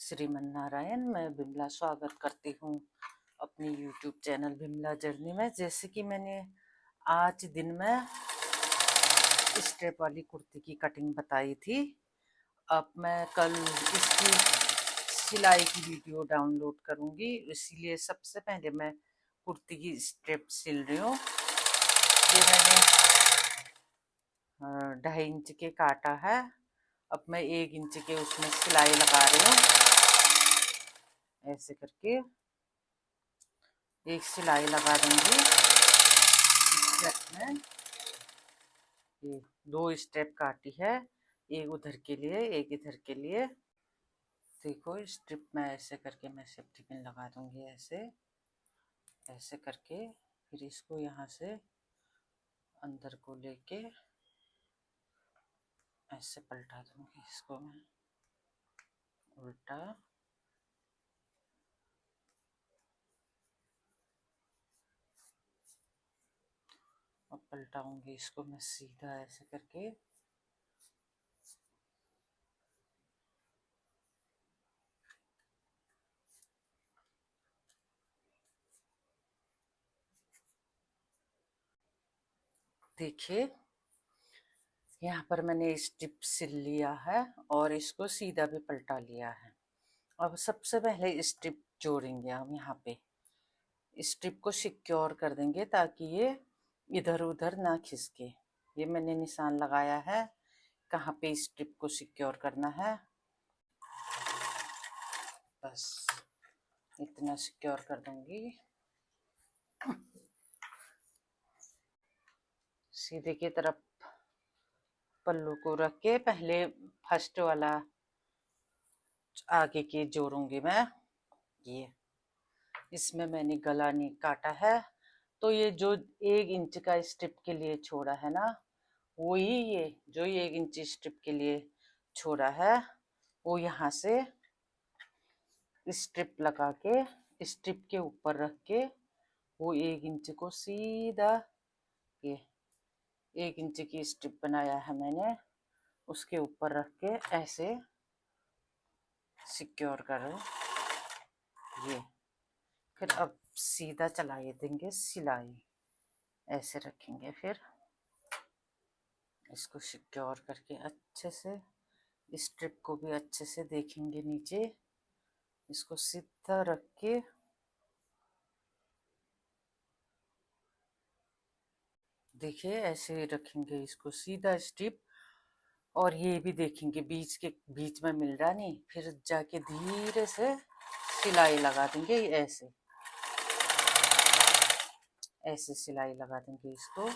श्रीमन नारायण। मैं बिमला स्वागत करती हूँ अपनी YouTube चैनल बिमला जर्नी में। जैसे कि मैंने आज दिन में स्ट्रेप वाली कुर्ती की कटिंग बताई थी, अब मैं कल इसकी सिलाई की वीडियो डाउनलोड करूँगी, इसीलिए सबसे पहले मैं कुर्ती की स्ट्रेप सिल रही हूँ। ये मैंने 2.5 इंच के काटा है, अब मैं 1 इंच के उसमें सिलाई लगा रही हूँ। ऐसे करके एक सिलाई लगा दूंगी स्टेप में। ये 2 स्टेप काटी है, एक उधर के लिए एक इधर के लिए। देखो स्ट्रिप में ऐसे करके मैं सेफ्टी पिन लगा दूंगी, ऐसे करके फिर इसको यहाँ से अंदर को लेके ऐसे पलटा दूंगी इसको मैं उल्टा। और पलटाऊंगी इसको मैं सीधा ऐसे करके। देखिए यहाँ पर मैंने स्ट्रिप सिल लिया है और इसको सीधा भी पलटा लिया है। अब सबसे पहले स्ट्रिप जोड़ेंगे हम, यहाँ पे स्ट्रिप को सिक्योर कर देंगे ताकि ये इधर उधर ना खिसके। ये मैंने निशान लगाया है कहाँ पे स्ट्रिप को सिक्योर करना है, बस इतना सिक्योर कर दूंगी। सीधे की तरफ पल्लू को रख के पहले फर्स्ट वाला आगे की जोड़ूंगी मैं। ये इसमें मैंने गला नहीं काटा है, तो ये जो 1 इंच का स्ट्रिप के लिए छोड़ा है ना, वही ये जो 1 इंच स्ट्रिप के लिए छोड़ा है, वो यहाँ से स्ट्रिप लगा के स्ट्रिप के ऊपर रख के वो 1 इंच को सीधा, ये 1 इंच की स्ट्रिप बनाया है मैंने, उसके ऊपर रख के ऐसे सिक्योर करो। ये फिर अब सीधा चलाए देंगे सिलाई, ऐसे रखेंगे, फिर इसको सिक्योर करके अच्छे से स्ट्रिप को भी अच्छे से देखेंगे नीचे, इसको सीधा रख के देखिए ऐसे रखेंगे इसको सीधा स्ट्रिप। और ये भी देखेंगे बीच में मिल रहा नहीं, फिर जाके धीरे से सिलाई लगा देंगे। ऐसे ऐसे सिलाई लगा देंगे इसको।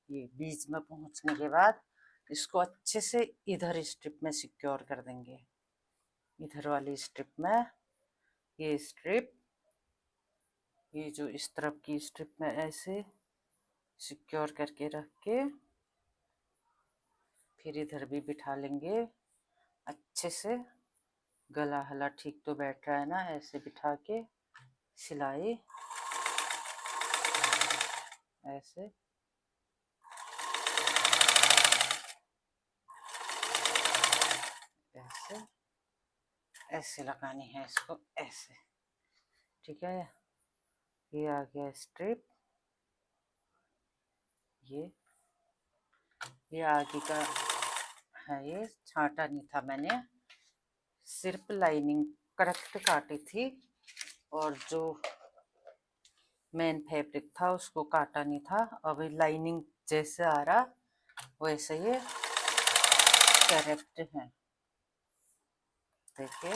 ये बीच में पहुंचने के बाद इसको अच्छे से इधर स्ट्रिप में सिक्योर कर देंगे, इधर वाली स्ट्रिप में। ये स्ट्रिप, ये जो इस तरफ की स्ट्रिप में ऐसे सिक्योर करके रख के फिर इधर भी बिठा लेंगे अच्छे से। गला हला ठीक तो बैठ रहा है ना, ऐसे बिठा के सिलाई ऐसे ऐसे ऐसे लगानी है इसको, ऐसे। ठीक है, ये आ गया स्ट्रिप। ये आगे का है, ये छांटा नहीं था मैंने, सिर्फ लाइनिंग करेक्ट काटी थी और जो मेन फैब्रिक था उसको काटा नहीं था। अब लाइनिंग जैसे आ रहा वैसे ये करेक्ट है। देखिए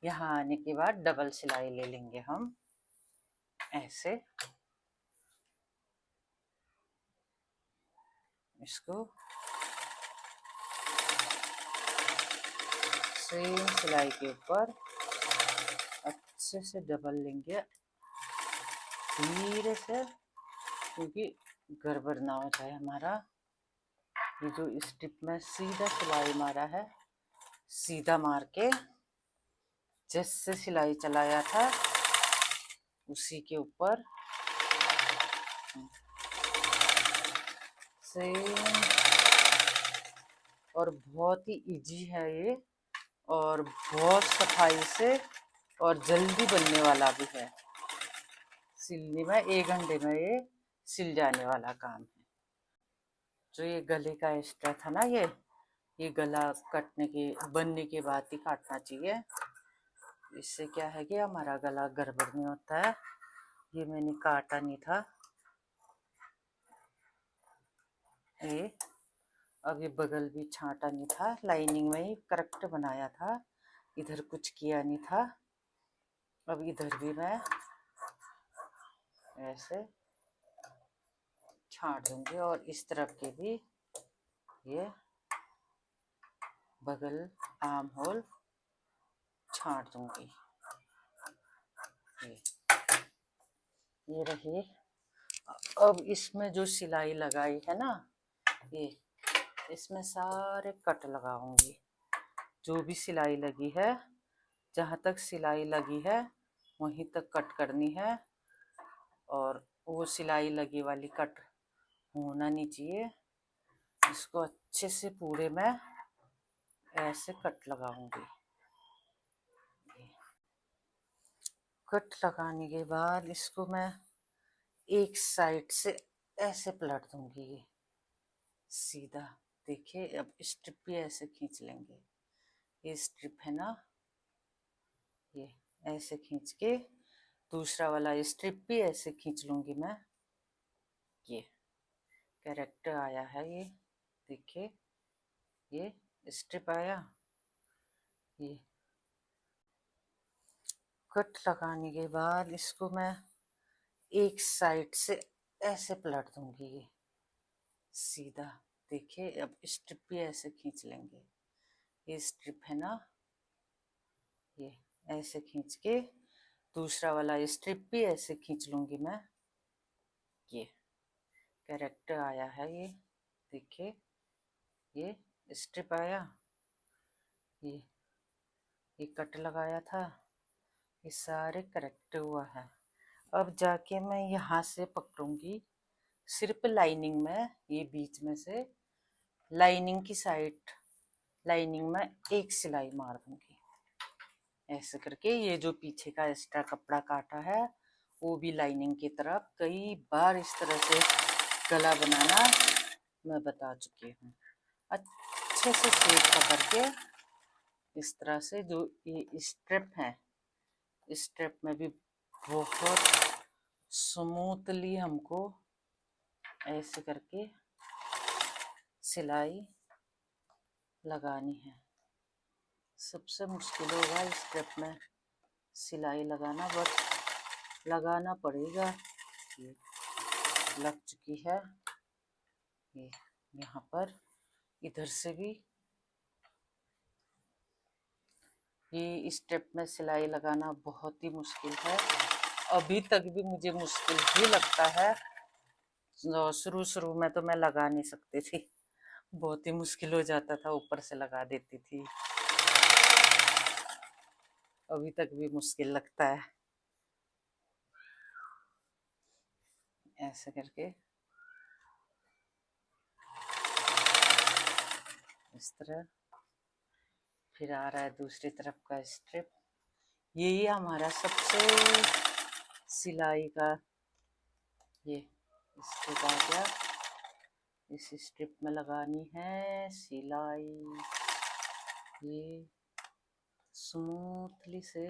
यहाँ आने के बाद डबल सिलाई ले लेंगे हम, ऐसे इसको सेम सिलाई के ऊपर अच्छे से डबल लेंगे धीरे से, क्योंकि गड़बड़ ना हो जाए हमारा। ये जो स्टिप में सीधा सिलाई मारा है, सीधा मार के जैसे सिलाई चलाया था उसी के ऊपर सेम, और बहुत ही इजी है ये, और बहुत सफाई से और जल्दी बनने वाला भी है। सिलने में 1 घंटे में ये सिल जाने वाला काम है। जो ये गले का एक्स्ट्रा था ना, ये गला कटने के बनने के बाद ही काटना चाहिए। इससे क्या है कि हमारा गला गड़बड़ नहीं होता है। ये मैंने काटा नहीं था ये। अब ये बगल भी छांटा नहीं था, लाइनिंग में ही करेक्ट बनाया था, इधर कुछ किया नहीं था। अब इधर भी मैं ऐसे छांट दूंगी, और इस तरफ के भी ये बगल आर्म होल छांट दूंगी। ये रही। अब इसमें जो सिलाई लगाई है ना, ये इसमें सारे कट लगाऊंगी। जो भी सिलाई लगी है, जहाँ तक सिलाई लगी है वहीं तक कट करनी है, और वो सिलाई लगी वाली कट होना नहीं चाहिए। इसको अच्छे से पूरे में ऐसे कट लगाऊंगी। कट लगाने के बाद इसको मैं एक साइड से ऐसे पलट दूंगी, ये सीधा। देखिए, अब स्ट्रिप भी ऐसे खींच लेंगे। ये स्ट्रिप है ना, ये ऐसे खींच के दूसरा वाला स्ट्रिप भी ऐसे खींच लूंगी मैं। ये कैरेक्टर आया है, ये देखिए, ये स्ट्रिप आया। ये कट लगाने के बाद इसको मैं एक साइड से ऐसे पलट दूंगी, ये सीधा। देखिए, अब स्ट्रिप भी ऐसे खींच लेंगे। ये स्ट्रिप है ना, ये ऐसे खींच के दूसरा वाला स्ट्रिप भी ऐसे खींच लूंगी मैं। ये कैरेक्टर आया है, ये देखिए, ये स्ट्रिप आया। ये कट लगाया था, ये सारे करेक्ट हुआ है। अब जाके मैं यहाँ से पकड़ूंगी सिर्फ लाइनिंग में, ये बीच में से लाइनिंग की साइड, लाइनिंग में एक सिलाई मार दूंगी ऐसे करके। ये जो पीछे का एक्स्ट्रा कपड़ा काटा है वो भी लाइनिंग की तरफ। कई बार इस तरह से गला बनाना मैं बता चुकी हूँ। अच्छे से सेट पकड़ के इस तरह से, जो ये स्ट्रिप है, स्ट्रिप में भी बहुत स्मूथली हमको ऐसे करके सिलाई लगानी है। सबसे मुश्किल होगा स्ट्रिप में सिलाई लगाना, बट लगाना पड़ेगा। ये लग चुकी है, ये यहाँ पर, इधर से भी। ये स्टेप में सिलाई लगाना बहुत ही मुश्किल है, अभी तक भी मुझे मुश्किल ही लगता है। शुरू शुरू में तो मैं लगा नहीं सकती थी, बहुत ही मुश्किल हो जाता था, ऊपर से लगा देती थी। अभी तक भी मुश्किल लगता है। ऐसे करके इस तरह, फिर आ रहा है दूसरी तरफ का स्ट्रिप। यही हमारा सबसे सिलाई का, ये इसके बाद या इस स्ट्रिप में लगानी है सिलाई। ये स्मूथली से,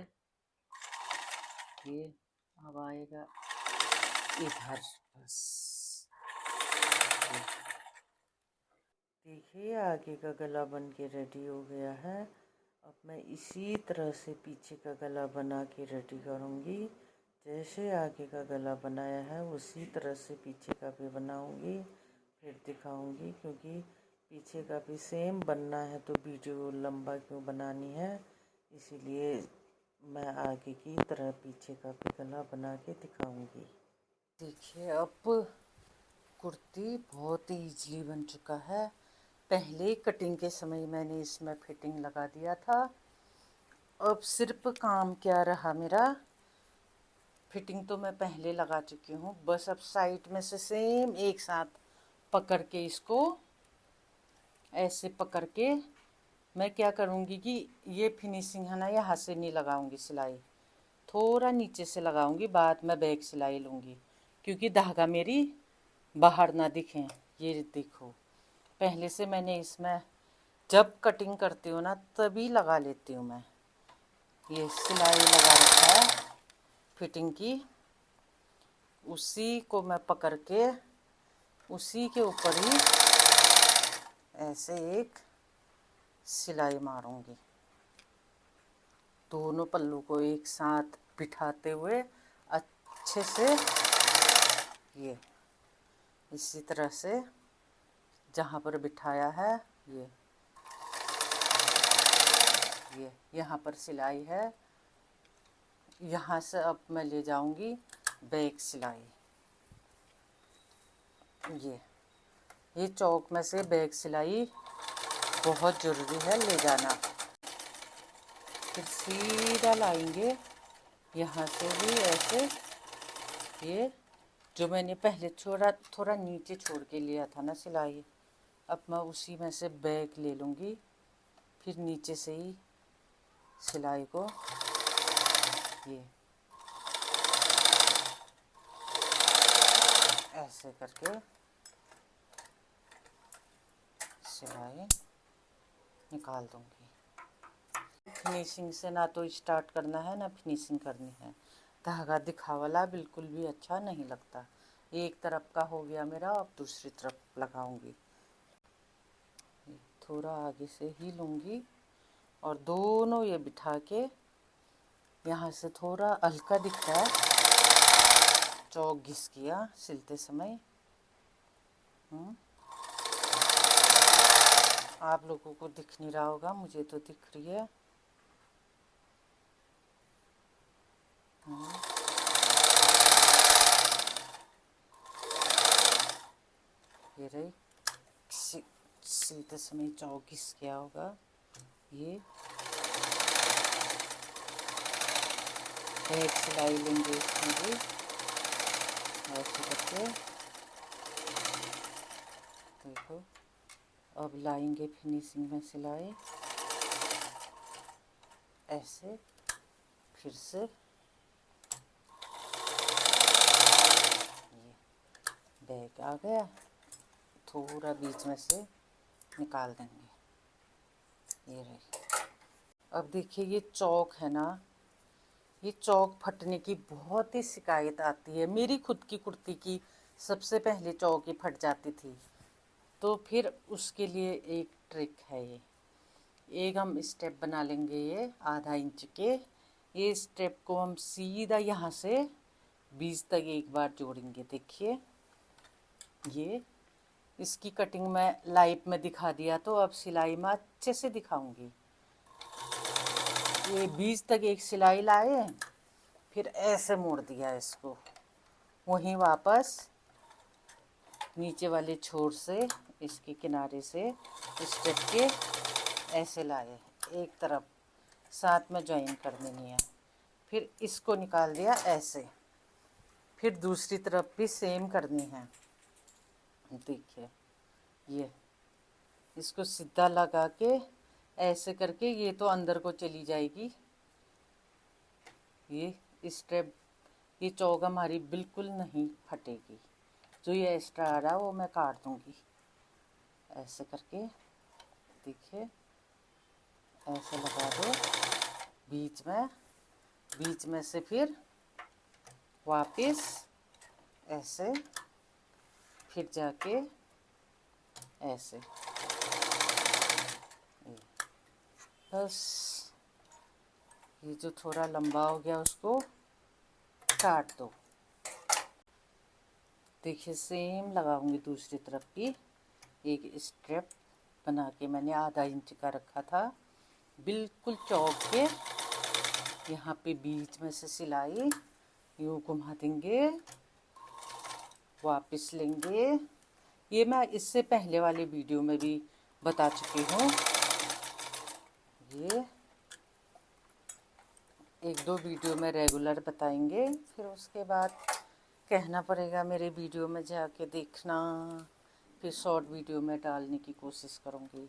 ये अब आएगा इधर, बस। देखिए, आगे का गला बन के रेडी हो गया है। अब मैं इसी तरह से पीछे का गला बना के रेडी करूँगी। जैसे आगे का गला बनाया है उसी तरह से पीछे का भी बनाऊँगी, फिर दिखाऊँगी। क्योंकि पीछे का भी सेम बनना है तो वीडियो लंबा क्यों बनानी है, इसीलिए मैं आगे की तरह पीछे का भी गला बना के दिखाऊँगी। देखिए, अब कुर्ती बहुत ही ईजिली बन चुका है। पहले कटिंग के समय मैंने इसमें फिटिंग लगा दिया था। अब सिर्फ काम क्या रहा मेरा, फिटिंग तो मैं पहले लगा चुकी हूँ, बस अब साइड में से सेम एक साथ पकड़ के इसको ऐसे पकड़ के मैं क्या करूँगी कि ये फिनिशिंग है ना, यहाँ से नहीं लगाऊंगी सिलाई, थोड़ा नीचे से लगाऊंगी, बाद में बैक सिलाई लूँगी, क्योंकि धागा मेरी बाहर ना दिखें। ये देखो, पहले से मैंने इसमें जब कटिंग करती हूँ ना तभी लगा लेती हूँ मैं। ये सिलाई लगा रखा है फिटिंग की, उसी को मैं पकड़ के उसी के ऊपर ही ऐसे एक सिलाई मारूंगी, दोनों पल्लू को एक साथ बिठाते हुए अच्छे से। ये इसी तरह से जहाँ पर बिठाया है ये यहाँ पर सिलाई है, यहाँ से अब मैं ले जाऊंगी बैक सिलाई। ये चौक में से बैक सिलाई बहुत ज़रूरी है ले जाना। फिर सीधा लाएंगे यहाँ से भी ऐसे, ये जो मैंने पहले थोड़ा नीचे छोड़ के लिया था ना सिलाई, अब मैं उसी में से बैक ले लूँगी, फिर नीचे से ही सिलाई को ये ऐसे करके सिलाई निकाल दूँगी। फिनिशिंग से ना तो स्टार्ट करना है ना फिनिशिंग करनी है, धागा दिखावला बिल्कुल भी अच्छा नहीं लगता। एक तरफ का हो गया मेरा, अब दूसरी तरफ लगाऊंगी। थोड़ा आगे से ही लूँगी और दोनों ये बिठा के, यहाँ से थोड़ा हल्का दिख रहा है, चौक घिस किया सिलते समय। आप लोगों को दिख नहीं रहा होगा, मुझे तो दिख रही है। ये रही, सिलते समय चौक घिस गया होगा। ये एक सिलाई लेंगे इसमें भी ऐसे करके, देखो। अब लाएंगे फिनिशिंग में सिलाई ऐसे, फिर से ये बैक आ गया, थोड़ा बीच में से निकाल देंगे। ये रही। अब देखिए ये चौक है ना, ये चौक फटने की बहुत ही शिकायत आती है। मेरी खुद की कुर्ती की सबसे पहले चौक ही फट जाती थी, तो फिर उसके लिए एक ट्रिक है। एक हम स्टेप बना लेंगे, ये आधा इंच के, ये स्टेप को हम सीधा यहाँ से बीच तक एक बार जोड़ेंगे। देखिए ये इसकी कटिंग मैं लाइव में दिखा दिया, तो अब सिलाई में अच्छे से दिखाऊंगी। ये बीच तक एक सिलाई लाए, फिर ऐसे मोड़ दिया इसको, वहीं वापस नीचे वाले छोर से इसके किनारे से स्टेप के ऐसे लाए, एक तरफ साथ में ज्वाइन कर देनी है, फिर इसको निकाल दिया ऐसे, फिर दूसरी तरफ भी सेम करनी है। देखिए ये इसको सीधा लगा के ऐसे करके, ये तो अंदर को चली जाएगी। ये स्टेप, ये चौक हमारी बिल्कुल नहीं फटेगी। जो ये एक्स्ट्रा आ रहा है वो मैं काट दूंगी ऐसे करके। देखिए ऐसे लगा दो बीच में से, फिर वापस ऐसे, फिर जाके ऐसे, बस। ये जो थोड़ा लंबा हो गया उसको काट दो। देखिए सेम लगाऊंगी दूसरी तरफ भी, एक स्ट्रिप बना के मैंने आधा इंच का रखा था, बिल्कुल चौक के यहाँ पे बीच में से सिलाई यूँ घुमा देंगे, वापस लेंगे। ये मैं इससे पहले वाले वीडियो में भी बता चुकी हूँ। ये एक दो वीडियो में रेगुलर बताएंगे, फिर उसके बाद कहना पड़ेगा मेरे वीडियो में जाके देखना, फिर शॉर्ट वीडियो में डालने की कोशिश करूँगी।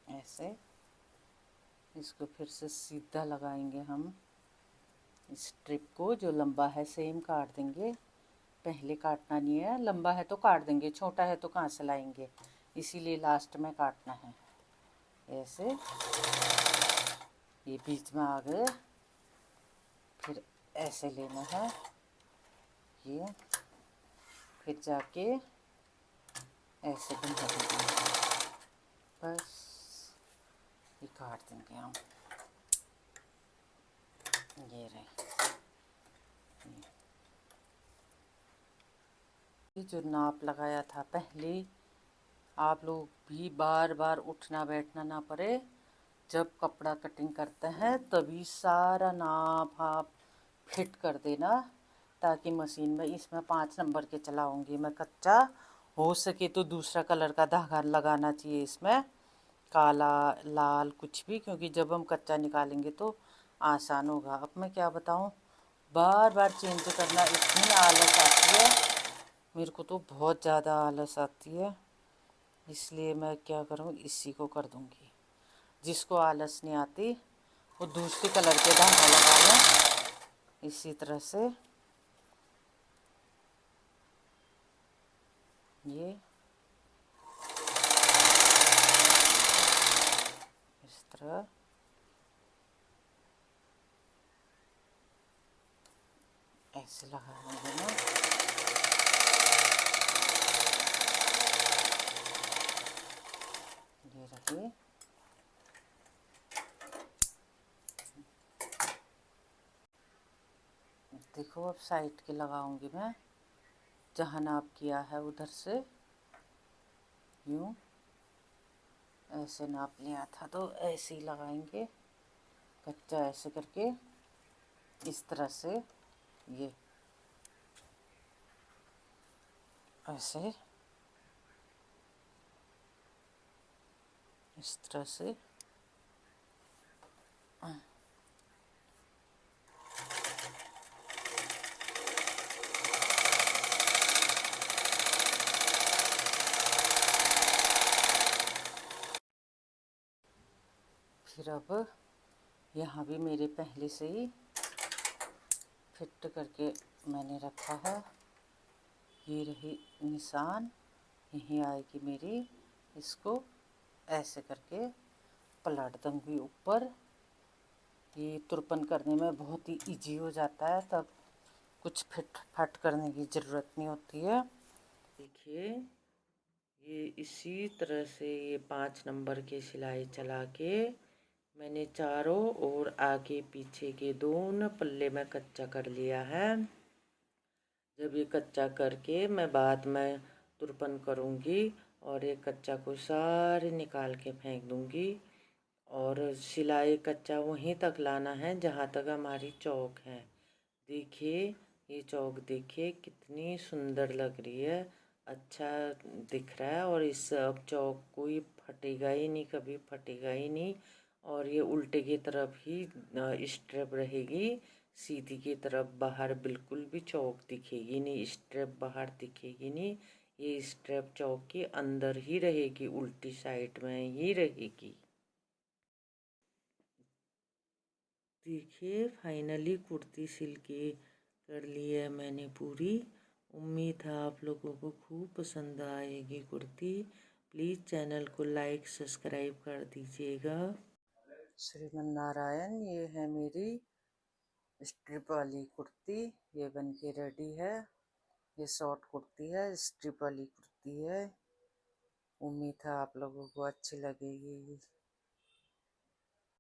ऐसे इसको फिर से सीधा लगाएंगे हम। स्ट्रिप को जो लंबा है सेम काट देंगे, पहले काटना नहीं है, लंबा है तो काट देंगे, छोटा है तो कहाँ से लाएंगे, इसीलिए लास्ट में काटना है। ऐसे ये बीच में आ गए, फिर ऐसे लेना है ये, फिर जाके ऐसे बना देंगे, बस ये काट देंगे हम। ये रहे, ये जो नाप लगाया था पहले, आप लोग भी बार बार उठना बैठना ना पड़े, जब कपड़ा कटिंग करते हैं तभी सारा नाप आप फिट कर देना, ताकि मशीन में इसमें 5 नंबर के चलाऊंगी मैं कच्चा। हो सके तो दूसरा कलर का धागा लगाना चाहिए इसमें, काला लाल कुछ भी, क्योंकि जब हम कच्चा निकालेंगे तो आसान होगा। अब मैं क्या बताऊं, बार बार चेंज करना इतनी आलस आती है, मेरे को तो बहुत ज़्यादा आलस आती है, इसलिए मैं क्या करूं, इसी को कर दूंगी। जिसको आलस नहीं आती वो दूसरे कलर के धागा लगा लें, इसी तरह से ये इस तरह ऐसे लगाएंगे ना। ये रखिए, देखो अब साइड के लगाऊंगी मैं, जहाँ नाप किया है उधर से यूँ ऐसे नाप लिया था तो ऐसे ही लगाएंगे कच्चा, ऐसे करके इस तरह से, ये ऐसे इस तरह से फिर अब यहाँ भी मेरे पहले से ही फिट करके मैंने रखा है, ये रही निशान, यहीं आएगी मेरी, इसको ऐसे करके पलट दूँगी ऊपर। ये तुरपन करने में बहुत ही इजी हो जाता है, तब कुछ फिट फट करने की ज़रूरत नहीं होती है। देखिए ये इसी तरह से ये 5 नंबर की सिलाई चला के मैंने चारों और आगे पीछे के दोनों पल्ले में कच्चा कर लिया है। जब ये कच्चा करके मैं बाद में तुरपन करूँगी और ये कच्चा को सारे निकाल के फेंक दूँगी, और सिलाई कच्चा वहीं तक लाना है जहाँ तक हमारी चौक है। देखिए ये चौक देखिए कितनी सुंदर लग रही है, अच्छा दिख रहा है, और इस अब चौक कोई फटेगा ही नहीं, कभी फटेगा ही नहीं। और ये उल्टे की तरफ ही स्ट्रेप रहेगी, सीधी की तरफ बाहर बिल्कुल भी चौक दिखेगी नहीं, स्ट्रेप बाहर दिखेगी नहीं, ये स्ट्रेप चौक के अंदर ही रहेगी, उल्टी साइड में ही रहेगी। देखिए फाइनली कुर्ती सिल के कर ली है मैंने पूरी। उम्मीद है आप लोगों को खूब पसंद आएगी कुर्ती। प्लीज़ चैनल को लाइक सब्सक्राइब कर दीजिएगा। श्रीमन नारायण, ये है मेरी स्ट्रिप वाली कुर्ती, ये बन के रेडी है। ये शॉर्ट कुर्ती है, स्ट्रिप वाली कुर्ती है। उम्मीद है आप लोगों को अच्छी लगेगी।